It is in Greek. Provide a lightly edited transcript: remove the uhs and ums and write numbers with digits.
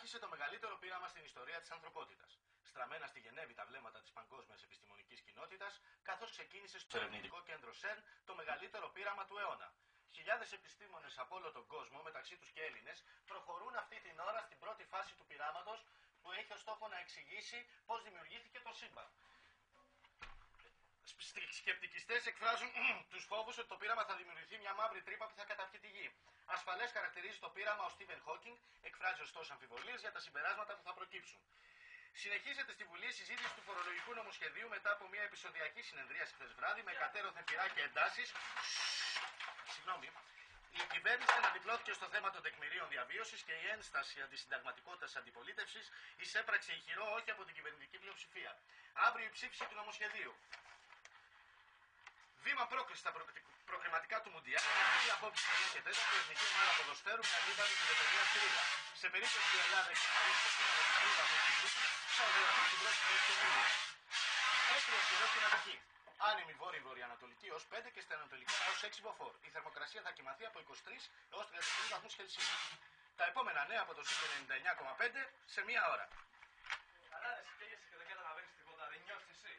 άρχισε το μεγαλύτερο πείραμα στην ιστορία της ανθρωπότητας. Στραμμένα στη Γενέβη τα βλέμματα της παγκόσμιας επιστημονικής κοινότητας, καθώς ξεκίνησε στο ερευνητικό κέντρο ΣΕΡΝ το μεγαλύτερο πείραμα του αιώνα. Χιλιάδες επιστήμονες από όλο τον κόσμο, μεταξύ τους και Έλληνες, προχωρούν αυτή την ώρα στην πρώτη φάση του πειράματος που έχει ως στόχο να εξηγήσει πώς δημιουργήθηκε το σύμπαν. Σκεπτικιστές εκφράζουν τους φόβους ότι το πείραμα θα δημιουργηθεί μια μαύρη τρύπα που θα καταπιεί τη γη. Ασφαλές χαρακτηρίζει το πείραμα ο Στίβεν Χόκινγκ, εκφράζει ωστόσο αμφιβολίες για τα συμπεράσματα που θα προκύψουν. Συνεχίζεται στη Βουλή η συζήτηση του φορολογικού νομοσχεδίου μετά από μια επεισοδιακή συνεδρίαση χθες βράδυ με κατέρωθεν πυρά και εντάσεις. Η κυβέρνηση αναδιπλώθηκε στο θέμα των τεκμηρίων διαβίωσης και η ένσταση αντισυνταγματικότητας αντιπολίτευσης εισέπραξε ηχηρό όχι από την κυβερνητική πλειοψηφία. Αύριο η ψήφιση του νομοσχεδίου. Βήμα πρόκριση στα προκριματικά του Μουντιάλ, η απόψη 9 και 4 η εθνική ομάδα ποδοσφαίρου με αντίπαλη τη Λετωνία στη Ρήγα. Σε περίπτωση που η Ελλάδα εξυπηρετήσει το σύνολο τη Ρήγα από την Κρήτη, θα εγγραφεί στην πρώτη θέση του Μίλια. Έστω ισχυρό στην Αττική. Άνεμη βόρειο-βορειοανατολική ως 5 και στα ανατολικά έως 6 μποφόρ. Η θερμοκρασία θα κοιμαθεί από 23 έως 33 βαθμούς Κελσίου. Τα επόμενα νέα από το ΣΥΠ 99,5 σε μία ώρα. Καλά, εσύ καίγεσαι και δεν καταλαβαίνεις τίποτα, δεν νιώθεις εσύ.